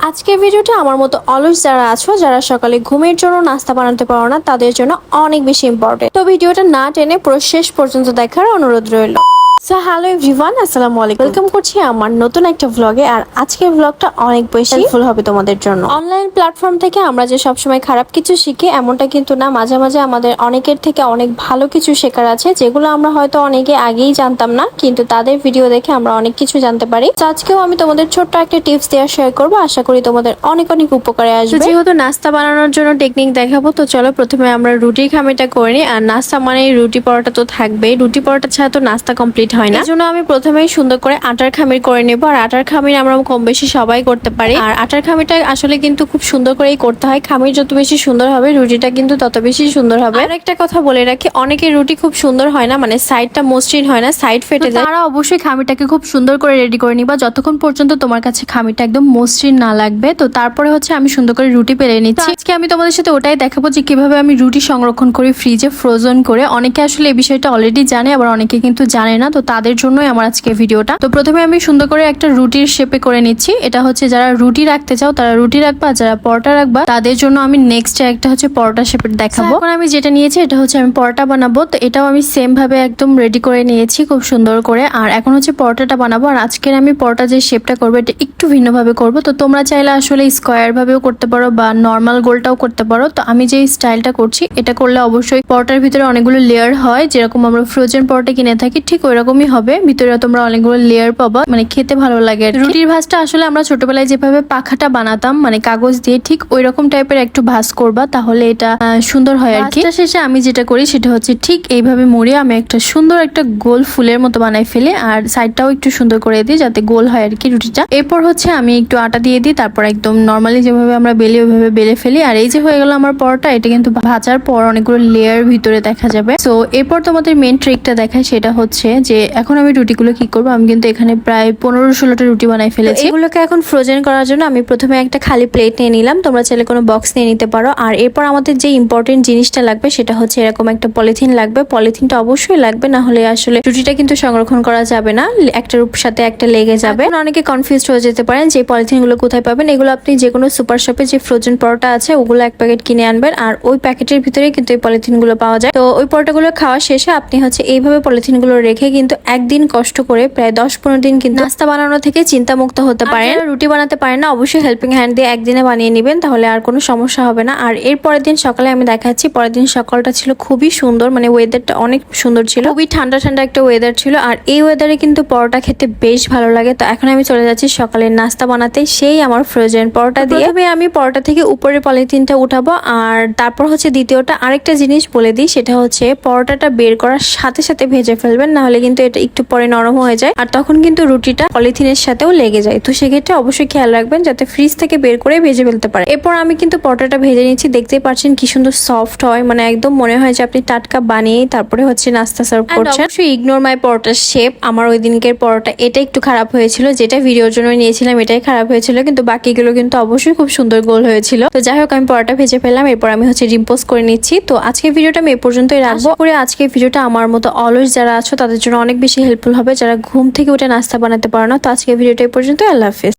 আজকের ভিডিওটা আমার মতো অলস যারা আছো, যারা সকালে ঘুমের জন্য নাস্তা বানাতে পারো না, তাদের জন্য অনেক বেশি ইম্পর্টেন্ট। তো ভিডিওটা না টেনে পুরো শেষ পর্যন্ত দেখার অনুরোধ রইল। সো হ্যালো এভরিওয়ান, আসসালামু আলাইকুম। ওয়েলকাম করছি আমার নতুন একটা ভ্লগে। আর আজকের ভ্লগটা অনেক বেশি হেল্পফুল হবে তোমাদের জন্য। অনলাইন প্ল্যাটফর্ম থেকে আমরা যে সবসময় খারাপ কিছু শিখি এমনটা কিন্তু না, মাঝে মাঝে আমাদের অনেকের থেকে অনেক ভালো কিছু শেখার আছে, যেগুলো আমরা হয়তো অনেকে আগেই জানতাম না, কিন্তু তাদের ভিডিও দেখে আমরা অনেক কিছু জানতে পারি। তো আজকেও আমি তোমাদের ছোট্ট একটা টিপস দেওয়া শেয়ার করবো, আশা করি তোমাদের অনেক অনেক উপকারে আসবে। যেহেতু নাস্তা বানানোর জন্য টেকনিক দেখাবো, তো চলো প্রথমে আমরা রুটির খামিটা করে নিই। আর নাস্তা মানে রুটি পরোটা তো থাকবেই, রুটি পরোটা ছাড়া তো নাস্তা কমপ্লিট হয় না। এজন্য আমি প্রথমেই সুন্দর করে আটার খামির করে নেব। আর আটার খামির আমরা কম বেশি সবাই করতে পারি। আর আটার খামিটা আসলে কিন্তু খুব সুন্দর করেই করতে হয়। খামির যত বেশি সুন্দর হবে রুটিটা কিন্তু তত বেশি সুন্দর হবে। আর একটা কথা বলে রাখি, অনেকের রুটি খুব সুন্দর হয় না, মানে সাইডটা মসৃণ হয় না, সাইড ফেটে যায়। তারা অবশ্যই খামিটাকে খুব সুন্দর করে রেডি করে নিবা যতক্ষণ পর্যন্ত তোমার কাছে খামিটা একদম মসৃণ না লাগবে। তো তারপরে হচ্ছে আমি সুন্দর করে রুটি বেলে নিচ্ছি। আজকে আমি তোমাদের সাথে ওটাই দেখাবো যে কিভাবে আমি রুটি সংরক্ষণ করি ফ্রিজে ফ্রোজেন করে। অনেকে আসলে এই বিষয়টা অলরেডি জানে, আবার অনেকে কিন্তু জানে না। তো তাদের জন্যই আমার আজকে ভিডিওটা। তো প্রথমে আমি সুন্দর করে একটা রুটির শেপে করে নিচ্ছি। এটা হচ্ছে যারা রুটি রাখতে চাও তারা রুটি রাখবা, যারা পরোটা রাখবা তাদের জন্য আমি নেক্সট একটা হচ্ছে পরোটা শেপের দেখাবো। এখন আমি যেটা নিয়েছি এটা হচ্ছে আমি পরোটা বানাবো। তো এটাও আমি সেম ভাবে একদম রেডি করে নিয়েছি খুব সুন্দর করে। আর এখন হচ্ছে পরোটাটা বানাবো। আর আজকের আমি পরোটা যে শেপটা করবো এটা একটু ভিন্নভাবে করবো। তো তোমরা চাইলে আসলে স্কোয়ার ভাবেও করতে পারো বা নর্মাল গোলটাও করতে পারো। তো আমি যে স্টাইলটা করছি এটা করলে অবশ্যই পরোটার ভিতরে অনেকগুলো লেয়ার হয়, যেরকম আমরা ফ্রোজেন পরোটা কিনে থাকি ঠিক ওই রকমই হবে। ভিতরে তোমরা অনেকগুলো লেয়ার পাবা, মানে খেতে ভালো লাগে। রুটির ভাজটা আসলে আমরা ছোটবেলায় যেভাবে পাখাটা বানাতাম মানে কাগজ দিয়ে, ঠিক ওই রকম টাইপের একটু ভাজ করবা, তাহলে এটা সুন্দর হয় আর কি। শেষে আমি যেটা করি সেটা হচ্ছে ঠিক এইভাবে মুড়িয়ে আমি একটা সুন্দর একটা গোল ফুলের মতো বানাই ফেলি। আর সাইডটাও একটু সুন্দর করে দিই যাতে গোল হয় আর কি রুটিটা। এরপর হচ্ছে আমি একটু আটা দিয়ে দিই, তারপর একদম নর্মালি যেভাবে আমরা বেলি ওইভাবে বেলে ফেলি। আর এই যে হয়ে গেল আমার পরোটা। এটা কিন্তু ভাজার পর অনেকগুলো লেয়ার ভিতরে দেখা যাবে। তো এরপর তোমাদের মেন ট্রিকটা দেখায়, সেটা হচ্ছে যে এখন আমি রুটিগুলো কি করবো, আমি কিন্তু এখানে প্রায় 15-16টা রুটি বানাই ফেলেছি। এগুলোকে এখন ফ্রোজেন করার জন্য আমি প্রথমে একটা খালি প্লেট নিয়ে নিলাম, তোমরা চাইলে কোনো বক্স নিয়ে নিতে পারো। আর এরপর আমাদের যে ইম্পর্টেন্ট জিনিসটা লাগবে সেটা হচ্ছে এরকম একটা পলিথিন লাগবে। পলিথিনটা অবশ্যই লাগবে, না হলে আসলে রুটিটা কিন্তু সংরক্ষণ করা যাবে না, একটার সাথে একটা লেগে যাবে। অনেকে কনফিউজড হয়ে যেতে পারেন যে পলিথিন গুলো কোথায় পাবেন। এগুলো আপনি যে কোনো সুপার শপে যে ফ্রোজেন পরোটা আছে ওগুলো এক প্যাকেট কিনে আনবেন। আর ওই প্যাকেটের ভিতরে কিন্তু এই পলিথিন গুলো পাওয়া যায়। তো ওই পরোটাগুলো খাওয়া শেষে আপনি হচ্ছে এইভাবে পলিথিন গুলো রেখে কিন্তু একদিন কষ্ট করে প্রায় 10-15 দিন কিন্তু নাস্তা বানানো থেকে চিন্তা মুক্ত হতে পারেন। রুটি বানাতে পারেন না, অবশ্যই হেল্পিং হ্যান্ড দিয়ে একদিনে বানিয়ে নেবেন, তাহলে আর কোনো সমস্যা হবে না। আর এর পরের দিন সকালে আমি দেখাচ্ছি। পরের দিন সকালটা ছিল খুবই সুন্দর, মানে ওয়েদারটা অনেক সুন্দর ছিল, খুবই ঠান্ডা ঠান্ডা একটা ওয়েদার ছিল। আর এই ওয়েদারে কিন্তু পরোটা খেতে বেশ ভালো লাগে। তো এখন আমি চলে যাচ্ছি সকালের নাস্তা বানাতে, সেই আমার ফ্রোজেন পরোটা দিয়ে। প্রথমে আমি পরোটা থেকে উপরের পলিথিনটা উঠাবো। আর তারপর হচ্ছে দ্বিতীয়টা আরেকটা জিনিস বলে দিই, সেটা হচ্ছে পরোটাটা বের করার সাথে সাথে ভেজে ফেলবেন, না হলে কিন্তু এটা একটু পরে নরম হয়ে যায় আর তখন কিন্তু রুটিটা পলিথিনের সাথেও লেগে যায়। তো সেক্ষেত্রে অবশ্যই খেয়াল রাখবেন যাতে ফ্রিজ থেকে বের করে ভেজে ফেলতে পারে। এরপর আমি কিন্তু পরোটাটা ভেজে নিচ্ছি, দেখতেই পাচ্ছেন কি সুন্দর সফট হয়, মানে একদম মনে হয় যে আপনি টাটকা বানিয়ে তারপরে হচ্ছে নাস্তা সার্ভ করছেন। অবশ্যই ইগনোর মাই পরোটার শেপ। আমার ওই দিনকের পরোটা এটা একটু খারাপ হয়েছিল, যেটা ভিডিওর জন্য নিয়েছিলাম এটাই খারাপ হয়েছিল, কিন্তু বাকিগুলো কিন্তু অবশ্যই খুব সুন্দর গোল হয়েছিল। তো যাই হোক আমি পরোটা ভেজে ফেললাম, এরপর আমি হচ্ছে ডিম পোস্ট করে নিচ্ছি। তো আজকের ভিডিওটা আমি এ পর্যন্তই রাখবো। করে আজকের ভিডিওটা আমার মতো অলস যারা আছো তাদের জন্য অনেক বেশি হেল্পফুল হবে, যারা ঘুম থেকে উঠে নাস্তা বানাতে পারো না। তো আজকের ভিডিওটা এ পর্যন্ত, আল্লাহ হাফেজ।